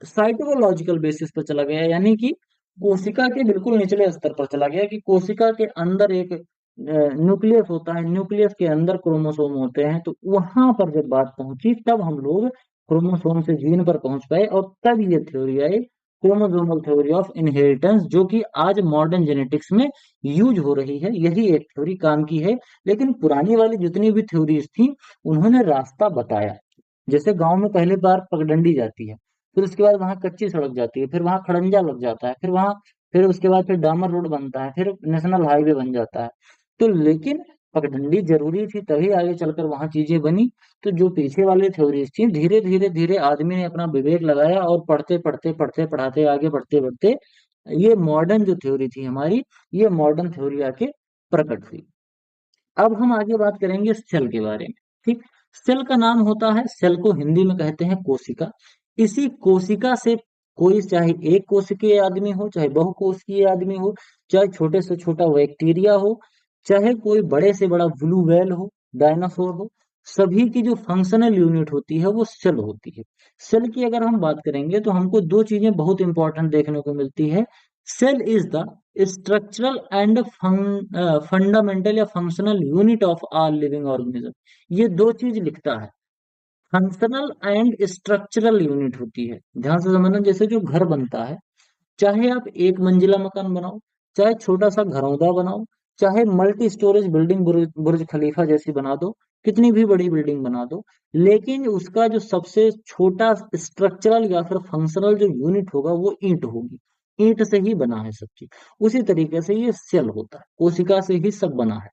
Speaker 1: साइटोलॉजिकल बेसिस पर चला गया, यानी कि कोशिका के बिल्कुल निचले स्तर पर चला गया, कि कोशिका के अंदर एक न्यूक्लियस होता है, न्यूक्लियस के अंदर क्रोमोसोम होते हैं। तो वहां पर जब बात पहुंची तब हम लोग क्रोमोसोम से जीन पर पहुंच पाए, और तब ये theory I, chromosomal theory of inheritance, जो कि आज मॉडर्न जेनेटिक्स में यूज हो रही है। यही एक थ्योरी काम की है। लेकिन पुरानी वाली जितनी भी थ्योरीज थी उन्होंने रास्ता बताया। जैसे गांव में पहले बार पगडंडी जाती है, फिर उसके बाद वहां कच्ची सड़क जाती है, फिर वहां खड़ंजा लग जाता है, फिर वहां, फिर उसके बाद फिर डामर रोड बनता है, फिर नेशनल हाईवे बन जाता है। तो लेकिन पगडंडी जरूरी थी, तभी आगे चलकर वहां चीजें बनी। तो जो पीछे वाली थ्योरीज थी, धीरे धीरे धीरे आदमी ने अपना विवेक लगाया और पढ़ते पढ़ते पढ़ते पढ़ाते आगे बढ़ते बढ़ते ये मॉडर्न जो थ्योरी थी हमारी, ये मॉडर्न थ्योरी आके प्रकट हुई। अब हम आगे बात करेंगे सेल के बारे में। ठीक, सेल का नाम होता है, सेल को हिंदी में कहते हैं कोशिका। इसी कोशिका से कोई, चाहे एक कोशिकीय आदमी हो, चाहे बहुकोशिकीय आदमी हो, चाहे छोटे से छोटा बैक्टीरिया हो, चाहे कोई बड़े से बड़ा ब्लू व्हेल हो, डायनासोर हो, सभी की जो फंक्शनल यूनिट होती है वो सेल होती है। सेल की अगर हम बात करेंगे तो हमको दो चीजें बहुत इंपॉर्टेंट देखने को मिलती है। Cell is the structural and fundamental या functional unit of all living organism. ये दो चीज लिखता है, फंक्शनल एंड स्ट्रक्चरल यूनिट होती है। ध्यान से समझना, जैसे जो घर बनता है, चाहे आप एक मंजिला मकान बनाओ, चाहे छोटा सा घरौंदा बनाओ, चाहे मल्टी स्टोरेज बिल्डिंग, बुर्ज खलीफा जैसी बना दो, कितनी भी बड़ी बिल्डिंग बना दो, लेकिन उसका जो सबसे छोटा स्ट्रक्चरल या फिर फंक्शनल जो यूनिट होगा वो ईंट होगी। ईंट से ही बना है सब चीज। उसी तरीके से ये सेल होता है, कोशिका से ही सब बना है।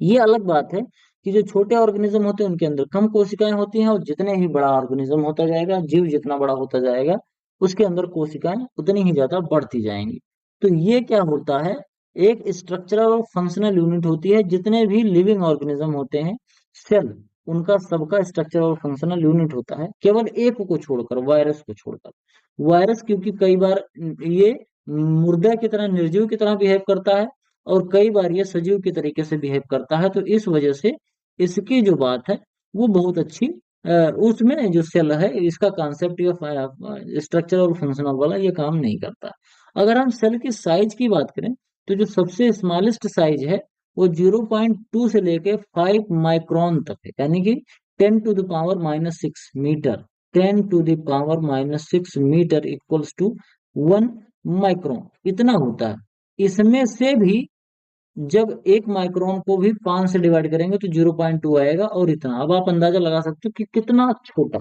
Speaker 1: ये अलग बात है कि जो छोटे ऑर्गेनिज्म होते हैं उनके अंदर कम कोशिकाएं होती हैं, और जितने ही बड़ा ऑर्गेनिज्म होता जाएगा, जीव जितना बड़ा होता जाएगा, उसके अंदर कोशिकाएं उतनी ही ज्यादा बढ़ती जाएंगी। तो ये क्या होता है, एक स्ट्रक्चरल और फंक्शनल यूनिट होती है जितने भी लिविंग ऑर्गेनिज्म होते हैं। सेल उनका सबका स्ट्रक्चर और फंक्शनल यूनिट होता है, केवल एक को छोड़कर, वायरस को छोड़कर। वायरस क्योंकि कई बार ये मुर्दा की तरह, निर्जीव की तरह बिहेव करता है, और कई बार ये सजीव के तरीके से बिहेव करता है, तो इस वजह से इसकी जो बात है वो बहुत अच्छी, उसमें जो सेल है इसका कॉन्सेप्ट या स्ट्रक्चर और फंक्शनल वाला ये काम नहीं करता। अगर हम सेल की साइज की बात करें, तो जो सबसे स्मॉलेस्ट साइज है वो 0.2 से लेके 5 माइक्रोन तक है, यानी कि 10⁻⁻6 metre. 10⁻⁻6 metre equals to 1 micron, इतना होता है। इसमें से भी जब 1 माइक्रोन को भी 5 से डिवाइड करेंगे तो 0.2 आएगा, और इतना। अब आप अंदाजा लगा सकते हो कि कितना छोटा।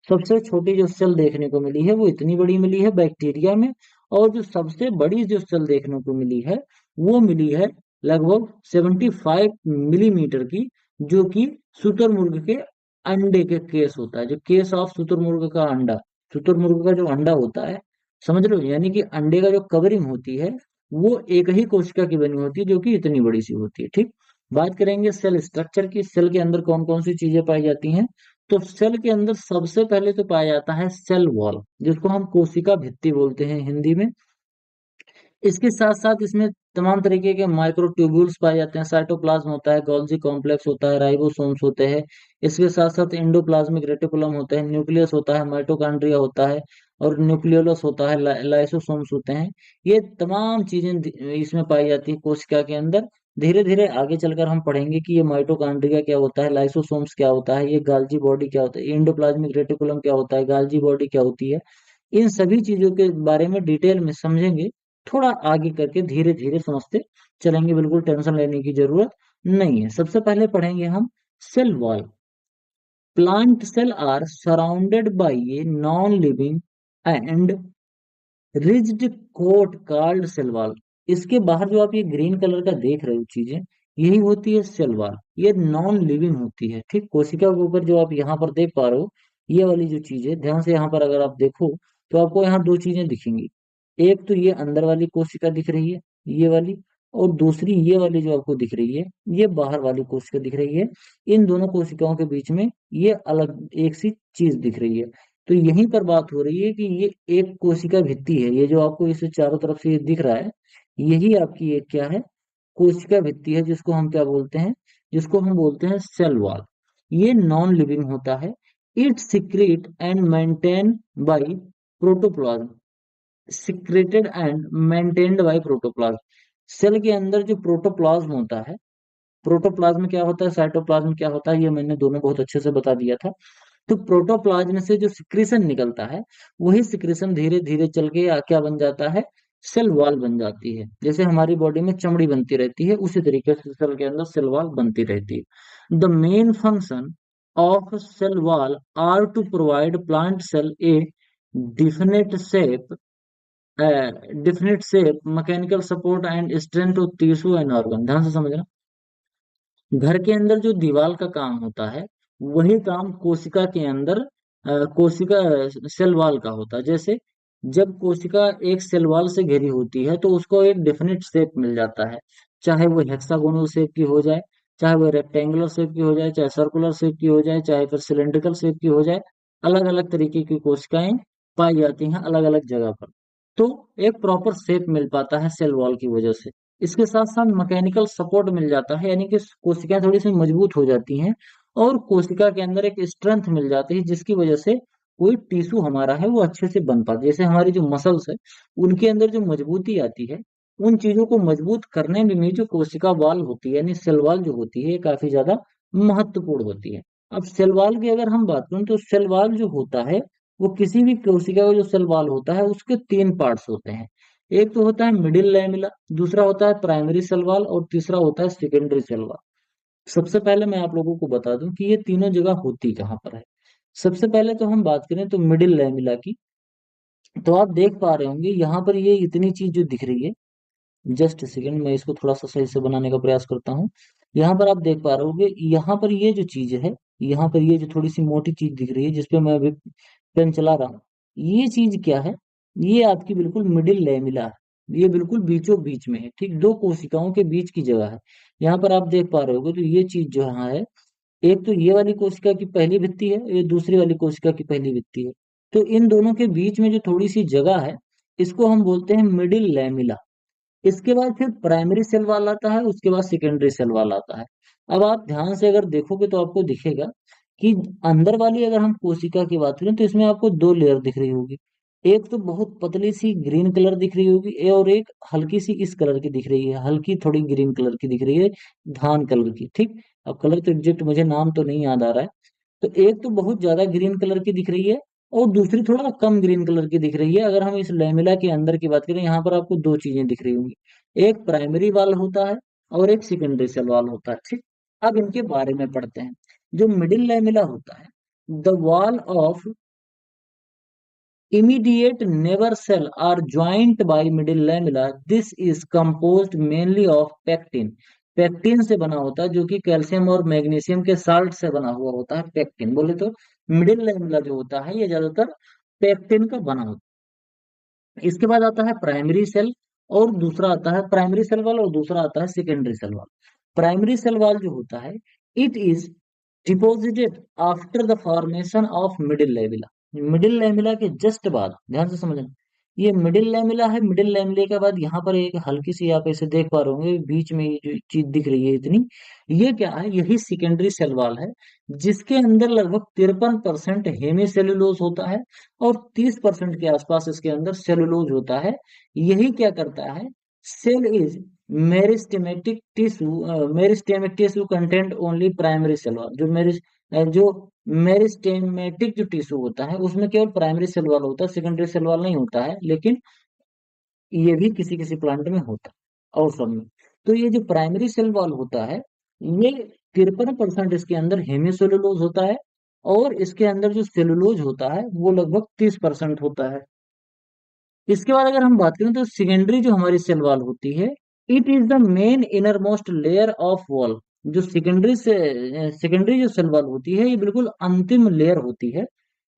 Speaker 1: सबसे छोटी जो सेल देखने को मिली है वो इतनी बड़ी मिली है बैक्टीरिया में, और जो सबसे बड़ी जो सेल देखने को मिली है वो मिली है लगभग 75 मिलीमीटर की, जो कि शुतुरमुर्ग के अंडे के केस होता है, जो केस ऑफ शुतुरमुर्ग का अंडा। शुतुरमुर्ग का जो अंडा होता है, समझ रहे हो, यानी कि अंडे का जो कवरिंग होती है वो एक ही कोशिका की बनी होती है, जो कि इतनी बड़ी सी होती है। ठीक। बात करेंगे सेल स्ट्रक्चर की, सेल के अंदर कौन कौन सी चीजें पाई जाती हैं। तो सेल के अंदर सबसे पहले तो पाया जाता है सेल वॉल, जिसको हम कोशिका भित्ति बोलते हैं हिंदी में। इसके साथ साथ इसमें तमाम तरीके के माइक्रोट्यूब्यूल्स पाए जाते हैं। साइटोप्लाज्म होता है, गोल्जी कॉम्प्लेक्स होता है, राइबोसोम्स होते हैं। इसके साथ साथ एंडोप्लाज्मिक रेटिकुलम होता है, न्यूक्लियस होता है, माइटोकॉन्ड्रिया होता है, और न्यूक्लियोलस होता है, लाइसोसोम्स होते हैं। ये तमाम चीजें इसमें पाई जाती है कोशिका के अंदर। धीरे धीरे आगे चलकर हम पढ़ेंगे कि ये माइटोकॉन्ड्रिया क्या होता है, लाइसोसोम्स क्या होता है, ये गाल्जी बॉडी क्या होता है, एंडोप्लाज्मिक रेटिकुलम क्या होता है, गाल्जी बॉडी क्या होती है। इन सभी चीजों के बारे में डिटेल में समझेंगे, थोड़ा आगे करके धीरे धीरे समझते चलेंगे। बिल्कुल टेंशन लेने की जरूरत नहीं है। सबसे पहले पढ़ेंगे हम cell wall. Plant cell are surrounded by a non living and rigid coat called cell wall. इसके बाहर जो आप ये ग्रीन कलर का देख रहे हो चीजें, यही होती है सेल वॉल। ये नॉन लिविंग होती है। ठीक। कोशिका के ऊपर जो आप यहाँ पर देख पा रहे हो, ये वाली जो चीज है, ध्यान से यहाँ पर अगर आप देखो तो आपको यहाँ दो चीजें दिखेंगी। एक तो ये अंदर वाली कोशिका दिख रही है, ये वाली, और दूसरी ये वाली जो आपको दिख रही है, ये बाहर वाली कोशिका दिख रही है। इन दोनों कोशिकाओं के बीच में ये अलग एक सी चीज दिख रही है। तो यहीं पर बात हो रही है कि ये एक कोशिका भित्ति है। ये जो आपको इसे चारों तरफ से ये दिख रहा है, यही आपकी एक क्या है, कोशिका भित्ति है, जिसको हम क्या बोलते हैं, जिसको हम बोलते हैं सेल वॉल। ये नॉन लिविंग होता है। It secret and maintain by protoplasm. Secreted and maintained by protoplasm. Cell के अंदर जो प्रोटोप्लाज्म होता है, प्रोटोप्लाज्म क्या होता है, साइटोप्लाज्म क्या होता है, ये मैंने दोनों बहुत अच्छे से बता दिया था। तो प्रोटोप्लाज्म से जो सिक्रीशन निकलता है, वही सिक्रीशन धीरे धीरे चल के क्या बन जाता है, सेल वॉल बन जाती है। जैसे हमारी बॉडी में चमड़ी बनती रहती है, उसी तरीके से सेल के अंदर सेल वॉल बनती रहती है। The main function of cell wall are to provide plant cell a definite shape, definite shape, mechanical support and strength to tissue and organ. ध्यान से समझना। घर के अंदर जो दीवार का काम होता है, वही काम कोशिका के अंदर कोशिका सेल वॉल का होता है। जैसे जब कोशिका एक सेल वॉल से घिरी होती है तो उसको एक डेफिनेट शेप मिल जाता है, चाहे वो हेक्सागोनल शेप की हो जाए, चाहे वो रेक्टेंगुलर शेप की हो जाए, चाहे सर्कुलर शेप की हो जाए, चाहे फिर सिलेंड्रिकल शेप की हो जाए। अलग अलग तरीके की कोशिकाएं पाई जाती हैं अलग अलग जगह पर, तो एक प्रॉपर शेप मिल पाता है सेल वॉल की वजह से। इसके साथ साथ मैकेनिकल सपोर्ट मिल जाता है, यानी कि कोशिकाएं थोड़ी सी मजबूत हो जाती हैं, और कोशिका के अंदर एक स्ट्रेंथ मिल जाती है, जिसकी वजह से कोई टिश्यू हमारा है वो अच्छे से बन पाता है। जैसे हमारी जो मसल्स है, उनके अंदर जो मजबूती आती है, उन चीजों को मजबूत करने में भी जो कोशिका वॉल होती है, यानी सेल वॉल जो होती है, ये काफी ज्यादा महत्वपूर्ण होती है। अब सेल वॉल की अगर हम बात करें, तो सेल वॉल जो होता है, वो किसी भी कोशिका का जो सेल वॉल होता है उसके तीन पार्ट्स होते हैं। एक तो होता है मिडिल लैमिला, दूसरा होता है प्राइमरी सेल वॉल, और तीसरा होता है सेकेंडरी सेल वॉल। सबसे पहले मैं आप लोगों को बता दूं कि ये तीनों जगह होती कहाँ पर है। सबसे पहले तो हम बात करें तो मिडिल लैमिला की, तो आप देख पा रहे होंगे यहाँ पर ये इतनी चीज जो दिख रही है। जस्ट सेकंड, मैं इसको थोड़ा सा सही से बनाने का प्रयास करता हूँ। यहाँ पर आप देख पा रहे होंगे, यहाँ पर ये जो चीज है, यहाँ पर ये जो थोड़ी सी मोटी चीज दिख रही है, जिसपे मैं अभी पेन चला रहा हूँ, ये चीज क्या है, ये आपकी बिल्कुल मिडिल लैमिला है। ये बिल्कुल बीचों बीच में है। ठीक। दो कोशिकाओं के बीच की जगह है। यहाँ पर आप देख पा रहे होगे, तो ये चीज जो यहाँ है, एक तो ये वाली कोशिका की पहली भित्ति है, ये दूसरी वाली कोशिका की पहली भित्ति है। तो इन दोनों के बीच में जो थोड़ी सी जगह है, इसको हम बोलते हैं मिडिल लैमिला। इसके बाद फिर प्राइमरी सेल वाल आता है, उसके बाद सेकेंडरी सेल वाल आता है। अब आप ध्यान से अगर देखोगे तो आपको दिखेगा कि अंदर वाली अगर हम कोशिका की बात करें तो इसमें आपको दो लेयर दिख रही होगी। एक तो बहुत पतली सी ग्रीन कलर दिख रही होगी, और एक हल्की सी इस कलर की दिख रही है, हल्की थोड़ी ग्रीन कलर की दिख रही है, धान कलर की, ठीक। अब कलर तो एग्जैक्ट मुझे नाम तो नहीं याद आ रहा है। तो एक तो बहुत ज्यादा ग्रीन कलर की दिख रही है, और दूसरी थोड़ा कम ग्रीन कलर की दिख रही है। अगर हम इस लैमेला के अंदर की बात करें, यहाँ पर आपको दो चीजें दिख रही होंगी, एक प्राइमरी वाल होता है और एक सेकेंडरी सेल वाल होता है, ठीक। अब इनके बारे में पढ़ते हैं। जो मिडिल लैमेला होता है, the wall of immediate never cell are joined by middle lamella. This is composed mainly of pectin. Pectin से बना होता है, जो कि कैल्शियम और मैग्नीशियम के साल्ट से बना हुआ होता है, पेक्टिन बोले तो। मिडिल लैमेला जो होता है ये ज्यादातर पेक्टिन का बना होता है। इसके बाद आता है प्राइमरी सेल, और दूसरा आता है प्राइमरी सेल वाल, और दूसरा आता है secondary cell wall. Primary cell wall जो होता है, it is deposited after the formation of middle lamella. Middle lamella के जस्ट बाद, ध्यान से समझना, ये मिडिल लेमिला है। मिडिल लेमिले के बाद यहाँ पर एक हल्की सी, आप ऐसे देख पा रहे होंगे बीच में ये जो चीज दिख रही है इतनी, ये क्या है, यही सेकेंडरी सेल वाल है, जिसके अंदर लगभग 53% हेमीसेल्यूलोज होता है, और 30% के आसपास इसके अंदर सेलुलोज होता है। यही क्या करता है, cell is meristematic tissue, meristemic tissue content only primary cell wall. जो मेरिस्टेमेटिक जो टिश्यू होता है उसमें केवल प्राइमरी सेल वॉल होता है, सेकेंडरी सेल वॉल नहीं होता है, लेकिन ये भी किसी किसी प्लांट में होता है और सब में। तो ये जो प्राइमरी सेल वॉल होता है, ये 53% इसके अंदर हेमिसेलुलोज होता है, और इसके अंदर जो सेलुलोज होता है वो लगभग 30% होता है। इसके बाद अगर हम बात करें तो सेकेंडरी जो हमारी सेल वॉल होती है, it is the main inner most layer of wall. जो सेकेंडरी जो सेल वॉल होती है, ये बिल्कुल अंतिम लेयर होती है,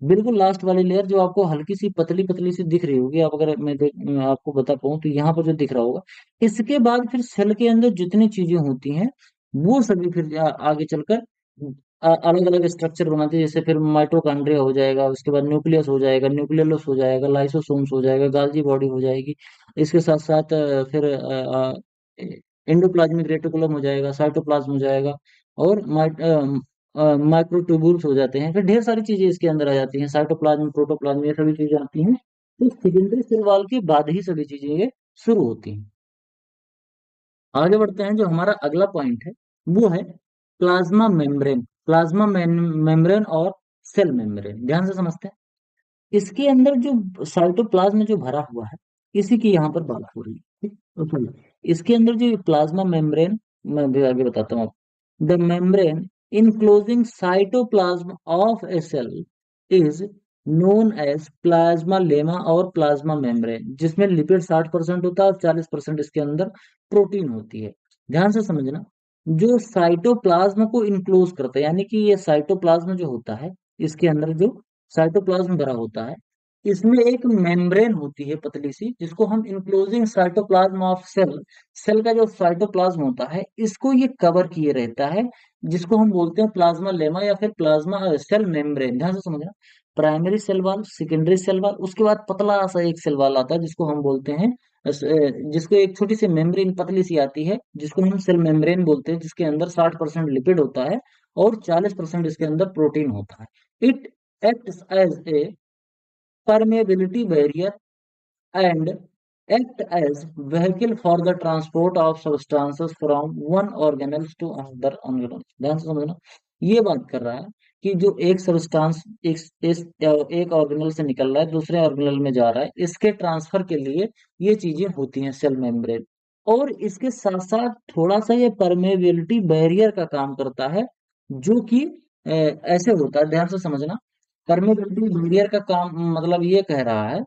Speaker 1: बिल्कुल लास्ट वाली लेयर, जो आपको हल्की सी पतली पतली सी दिख रही होगी। आप अगर मैं आपको बता पाऊं तो यहाँ पर जो दिख रहा होगा, इसके बाद फिर सेल के अंदर जितनी चीजें होती हैं वो सभी फिर आगे चलकर अलग अलग स्ट्रक्चर बनाते हैं। जैसे फिर माइटोकॉन्ड्रिया हो जाएगा, उसके बाद न्यूक्लियस हो जाएगा, न्यूक्लियस हो जाएगा, लाइसोसोम्स हो जाएगा, गाल्जी बॉडी हो जाएगी। इसके साथ साथ फिर एंडोप्लाज्मिक रेटिकुलम हो जाएगा, साइटोप्लाज्म हो जाएगा, और माइक्रोट्यूबुल्स हो जाते हैं। फिर ढेर सारी चीजें इसके अंदर आ जाती हैं, साइटोप्लाज्म, प्रोटोप्लाज्म, ये सभी चीजें आती हैं। तो सेकेंडरी सेल वॉल के बाद ही सभी चीजें ये शुरू होती हैं। आगे बढ़ते हैं, जो हमारा अगला पॉइंट है वो है प्लाज्मा मेम्ब्रेन। प्लाज्मा मेम्ब्रेन और सेल मेम्ब्रेन, ध्यान से समझते हैं। इसके अंदर जो साइटोप्लाज्म जो भरा हुआ है, इसी की यहाँ पर बात हो रही है, ठीक? तो चलिए, इसके अंदर जो प्लाज्मा मेम्ब्रेन, मैं भी आगे बताता हूँ आपको। The membrane enclosing cytoplasm of a cell is known as plasmalemma और प्लाज्मा मेम्ब्रेन, जिसमें लिपिड 60% होता है और 40% इसके अंदर प्रोटीन होती है। ध्यान से समझना, जो साइटोप्लाज्म को इनक्लोज करता है, यानी कि ये साइटोप्लाज्म जो होता है, इसके अंदर जो साइटोप्लाज्म भरा होता है, इसमें एक मेम्ब्रेन होती है पतली सी, जिसको हम enclosing cytoplasm of cell, cell का जो साइटोप्लाज्म होता है इसको ये कवर किए रहता है, जिसको हम बोलते हैं प्लाज्मा लेमा या फिर प्लाज्मा सेल मेम्ब्रेन। ध्यान से समझना, primary cell wall, secondary cell wall, उसके बाद पतला सा एक सेल वाल आता है जिसको हम बोलते हैं जिसको एक छोटी सी मेम्ब्रेन पतली सी आती है, जिसको हम सेल मेम्ब्रेन बोलते हैं, जिसके अंदर 60% लिपिड होता है और 40% इसके अंदर प्रोटीन होता है। It acts as a permeability barrier and act as vehicle for the transport of substances from one organelles to another organelle। ध्यान से समझना, ये बात कर रहा है कि जो एक सब्सटेंस एक ऑर्गेनल से निकल रहा है दूसरे ऑर्गेनल में जा रहा है, इसके ट्रांसफर के लिए ये चीजें होती हैं सेल मेम्ब्रेन। और इसके साथ साथ थोड़ा सा ये परमेबिलिटी बैरियर का काम करता है, जो कि ऐसे होता है, ध्यान से समझना। परमेबिलिटी बैरियर का काम मतलब ये कह रहा है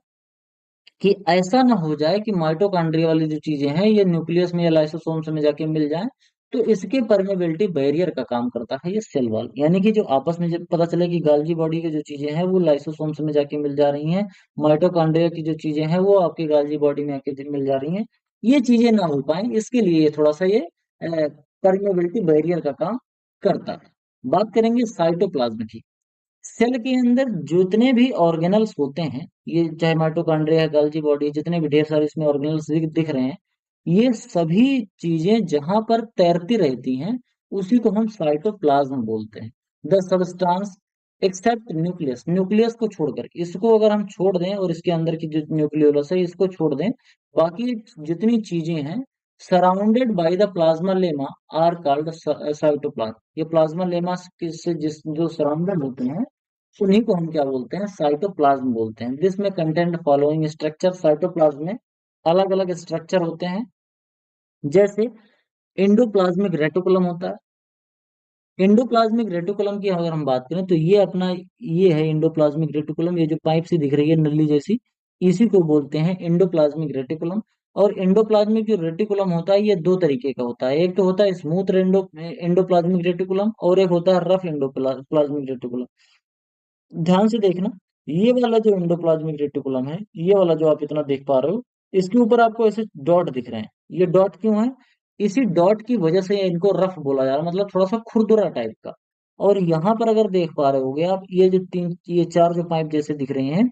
Speaker 1: कि ऐसा ना हो जाए कि माइटोकॉन्ड्रिया वाली जो चीजें हैं ये न्यूक्लियस में या लाइसोसोम्स में जाके मिल जाए। तो इसके परमेबिलिटी बैरियर का काम करता है ये सेल वॉल, यानी कि जो आपस में जब पता चले कि गाल्जी बॉडी की जो चीजें हैं वो लाइसोसोम्स में जाके मिल जा रही हैं, माइटोकॉन्ड्रिया की जो चीजें हैं वो आपकी गाल्जी बॉडी में आके मिल जा रही हैं, ये चीजें ना हो पाए, इसके लिए थोड़ा सा ये परमेबिलिटी बैरियर का काम करता है। बात करेंगे साइटोप्लाज्म की। सेल के अंदर जितने भी ऑर्गेनल्स होते हैं, ये चाहे माइटोकॉन्ड्रिया है, गोल्गी बॉडी, जितने भी ढेर सारे इसमें ऑर्गेनल्स दिख रहे हैं, ये सभी चीजें जहां पर तैरती रहती हैं, उसी को हम साइटोप्लाज्म बोलते हैं। The substance except nucleus, nucleus को छोड़कर, इसको अगर हम छोड़ दें और इसके अंदर की जो न्यूक्लियोलस है इसको छोड़ दें, बाकी जितनी चीजें हैं surrounded by the plasmalemma are called cytoplasm. ये प्लाज्मा लेमा से जिस जो सराउंडेड होते हैं उन्हीं को हम क्या बोलते हैं, साइटोप्लाज्म बोलते हैं। दिस में कंटेंट फॉलोइंग स्ट्रक्चर, साइटोप्लाज्म में अलग अलग स्ट्रक्चर होते हैं। जैसे एंडोप्लाज्मिक रेटिकुलम होता है। एंडोप्लाज्मिक रेटिकुलम की अगर हम बात करें तो ये अपना, ये है एंडोप्लाज्मिक रेटिकुलम, ये जो पाइप सी दिख रही है नली जैसी, इसी को बोलते हैं एंडोप्लाज्मिक रेटिकुलम। और एंडोप्लाज्मिक जो रेटिकुलम होता है ये दो तरीके का होता है, एक तो होता है स्मूथ एंडोप्लाज्मिक रेटिकुलम और एक होता है रफ एंडोप्लाज्मिक रेटिकुलम। ध्यान से देखना, ये वाला जो एंडोप्लाज्मिक रेटिकुलम है, ये वाला जो आप इतना देख पा रहे हो, इसके ऊपर आपको ऐसे डॉट दिख रहे हैं। ये डॉट क्यों है? इसी डॉट की वजह से इनको रफ बोला जा रहा है, मतलब थोड़ा सा खुरदुरा टाइप का। और यहाँ पर अगर देख पा रहे होगे आप, ये जो तीन, ये चार जो पाइप जैसे दिख रहे हैं,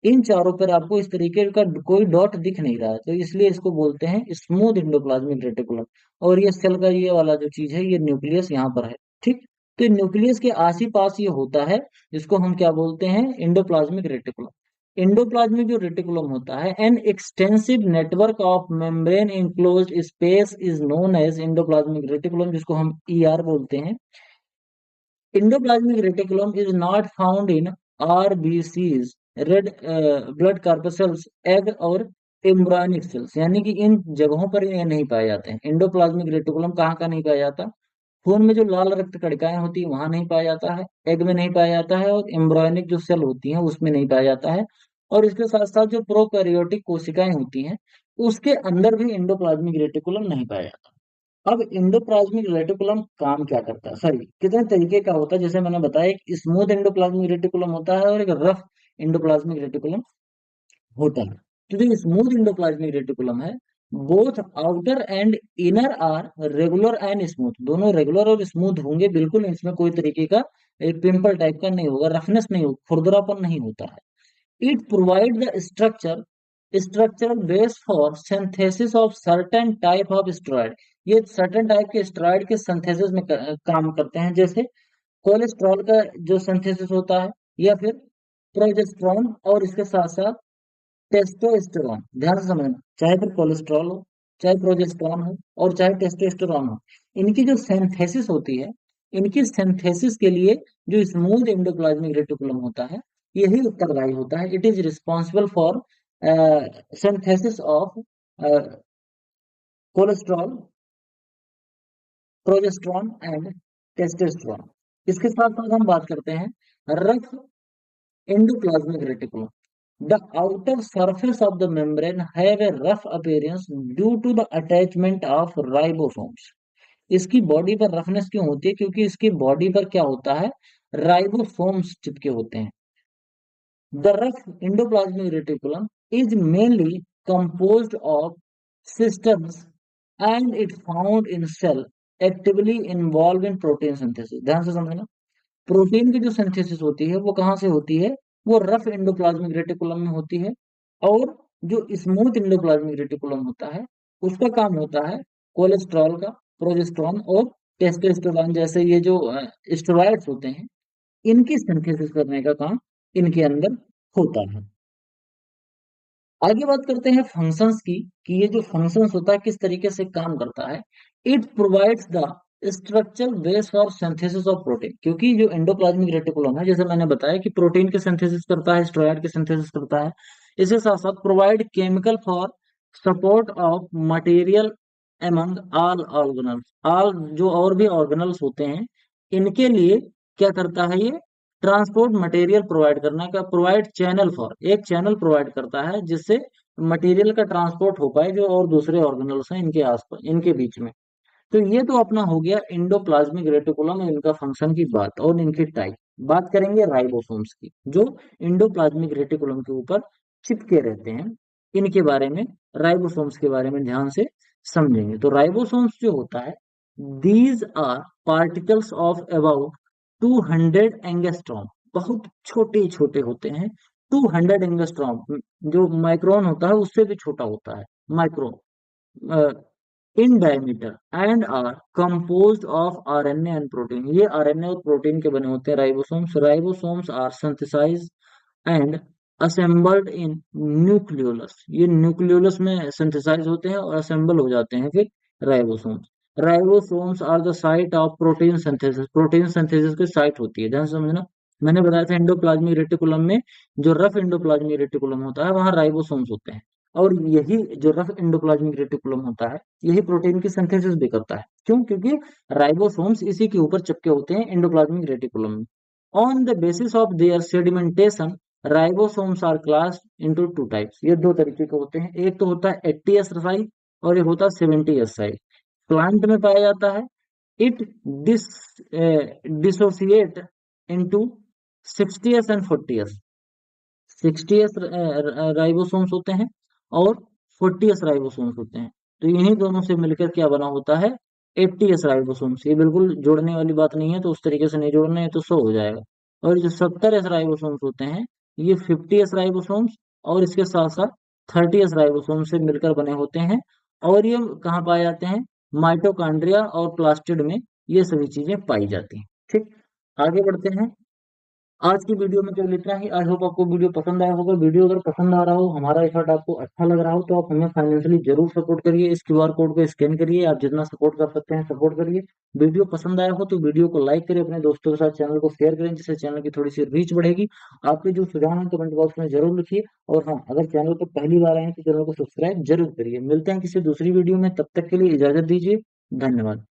Speaker 1: इन चारों पर आपको इस तरीके का कोई डॉट दिख नहीं रहा है, तो इसलिए इसको बोलते हैं स्मूथ एंडोप्लाज्मिक रेटिकुलम। और ये सेल का ये वाला जो चीज है, ये न्यूक्लियस यहाँ पर है। ठीक, तो न्यूक्लियस के आस ही पास ये होता है, जिसको हम क्या बोलते हैं, एंडोप्लाज्मिक रेटिकुलम। एंडोप्लाज्मिक जो रेटिकुलम होता है, an extensive network of membrane enclosed space is known as endoplasmic reticulum, जिसको हम ईआर बोलते हैं। Endoplasmic reticulum is not found in RBCs, red blood corpuscles, egg और एम्ब्रायोनिक सेल्स, यानी कि इन जगहों पर ये नहीं पाए जाते हैं। एंडोप्लाज्मिक रेटिकुलम कहाँ का नहीं पाया जाता? खून में जो लाल रक्त कणिकाएं होती है वहां नहीं पाया जाता है, एग में नहीं पाया जाता है, और एम्ब्रॉयनिक जो सेल होती हैं उसमें नहीं पाया जाता है। और इसके साथ साथ जो प्रोकैरियोटिक कोशिकाएं होती हैं उसके अंदर भी एंडोप्लाज्मिक रेटिकुलम नहीं पाया जाता। अब एंडोप्लाज्मिक रेटिकुलम काम क्या करता है, सॉरी कितने तरीके का होता है, जैसे मैंने बताया, एक स्मूथ एंडोप्लाज्मिक रेटिकुलम होता है और एक रफ एंडोप्लाज्मिक रेटिकुलम होता है। तो जो स्मूथ एंडोप्लाज्मिक रेटिकुलम है, both outer and inner are regular and smooth, दोनों रेगुलर और स्मूथ होंगे, बिल्कुल इसमें कोई तरीके का एक पिंपल टाइप का नहीं होगा, रफनेस नहीं होगा, खुरदरापन नहीं होता है। It provide the structural base for synthesis of certain type of steroid. ये सर्टेन टाइप के स्टेरॉइड के सिंथेसिस में काम करते हैं, जैसे कोलेस्ट्रॉल का जो सिंथेसिस होता है, या फिर प्रोजेस्टेरॉन, और इसके साथ साथ टेस्टोस्टेरोन। ध्यान से समझना, चाहे फिर कोलेस्ट्रॉल हो, चाहे प्रोजेस्टेरॉन हो, और चाहे टेस्टोस्टेरोन हो, इनकी जो सिंथेसिस होती है, इनकी सिंथेसिस के लिए जो स्मूथ एंडोप्लाज्मिक रेटिकुलम होता है, यही उत्तरदायी होता है। It is responsible for synthesis of cholesterol, progesterone and testosterone. इसके साथ साथ हम बात करते हैं rough endoplasmic reticulum. The outer surface of the membrane have a rough appearance due to the attachment of ribosomes. इसकी बॉडी पर रफनेस क्यों होती है? क्योंकि इसकी बॉडी पर क्या होता है, राइबोसोम्स चिपके होते हैं। The rough endoplasmic reticulum is mainly composed of systems and it found in cell actively involved in protein synthesis. ध्यान से समझना, प्रोटीन की जो सिंथेसिस होती है वो कहाँ से होती है? वो रफ एंडोप्लाज्मिक रेटिकुलम में होती है। और जो स्मूथ एंडोप्लाज्मिक रेटिकुलम होता है, उसका काम होता है कोलेस्ट्रॉल का, प्रोजेस्टेरॉन और टेस्टोस्टेरोन जैसे ये जो स्टेरॉइड्स होते हैं, इनकी सिंथेसिस करने का काम इनके अंदर होता है। आगे बात करते हैं फंक्शंस की, कि ये जो फंक्शंस होता है किस तरीके से काम करता है। It provides the structural base for synthesis of protein, क्योंकि जो एंडोप्लाज्मिक रेटिकुलम है, जैसे मैंने बताया कि प्रोटीन के सिंथेसिस करता है, स्टेरॉइड के सिंथेसिस करता है, इसके साथ साथ provide chemical for support of material among all organelles. All जो और भी ऑर्गेनल्स होते हैं, इनके लिए क्या करता है ये, ट्रांसपोर्ट मटेरियल प्रोवाइड करना का, प्रोवाइड चैनल फॉर, एक चैनल प्रोवाइड करता है जिससे मटेरियल का ट्रांसपोर्ट हो पाए जो और दूसरे ऑर्गेनल्स हैं इनके आसपास, इनके बीच में। तो ये तो अपना हो गया एंडोप्लाज्मिक रेटिकुलम, इनका फंक्शन की बात और इनकी टाइप। बात करेंगे राइबोसोम्स की, जो एंडोप्लाज्मिक रेटिकुलम के ऊपर चिपके रहते हैं, इनके बारे में, राइबोसोम्स के बारे में ध्यान से समझेंगे। तो राइबोसोम्स जो होता है, these are particles of about 200 angstrom, बहुत छोटे छोटे होते हैं। 200 एंगस्ट्रॉम, जो माइक्रोन होता है उससे भी छोटा होता है, micron in diameter, and are composed of RNA and protein. ये आरएनए और प्रोटीन के बने होते हैं ribosomes. Ribosomes are synthesize and assembled in nucleolus. ये न्यूक्लियोलस में सिंथेसाइज होते हैं और असेंबल हो जाते हैं फिर ribosomes. Ribosomes are the site of protein synthesis. Protein synthesis की साइट होती है, ध्यान से समझना। मैंने बताया था एंडोप्लाज्मिक रेटिकुलम में, जो रफ एंडोप्लाज्मिक रेटिकुलम होता है वहां राइबोसोम्स होते हैं। और यही जो रफ एंडोप्लाज्मिक रेटिकुलम होता है, यही प्रोटीन की सिंथेसिस भी करता है। क्यों? क्योंकि राइबोसोम्स इसी के ऊपर चिपके होते हैं एंडोप्लाज्मिक रेटिकुलम में। On the basis of their sedimentation, ribosomes are class into two types. ये दो तरीके के होते हैं, एक तो होता है 80s साइज और एक होता है 70s साइज। प्लांट में पाया जाता है। It dis dissociate into 60s and 40s। 60s ribosomes होते हैं और 40s राइबोसोम्स होते हैं। तो इन्हीं दोनों से मिलकर क्या बना होता है? 80s ribosomes. ये बिल्कुल जोड़ने वाली बात नहीं है, तो उस तरीके से नहीं जोड़ना है तो 100 हो जाएगा। और जो 70s राइबोसोम्स होते हैं, ये 50s राइबोसोम्स और इसके साथ साथ 30s राइबोसोम्स से मिलकर बने होते हैं। और ये कहाँ पाए जाते हैं? माइटोकॉन्ड्रिया और प्लास्टिड में ये सभी चीजें पाई जाती हैं। ठीक, आगे बढ़ते हैं। आज की वीडियो में केवल इतना ही। आई होप आपको वीडियो पसंद आया होगा। वीडियो अगर पसंद आ रहा हो, हमारा एफर्ट आपको अच्छा लग रहा हो, तो आप हमें फाइनेंशियली जरूर सपोर्ट करिए। इस क्यूआर कोड को स्कैन करिए, आप जितना सपोर्ट कर सकते हैं सपोर्ट करिए। वीडियो पसंद आया हो तो वीडियो को लाइक करिए, अपने दोस्तों के साथ चैनल को शेयर करें, जिससे चैनल की थोड़ी सी रीच बढ़ेगी। आपके जो सुझाव हैं कमेंट बॉक्स में जरूर लिखिए। और हाँ, अगर चैनल पर पहली बार आए हैं तो चैनल को सब्सक्राइब जरूर करिए। मिलते हैं किसी दूसरी वीडियो में, तब तक के लिए इजाजत दीजिए। धन्यवाद।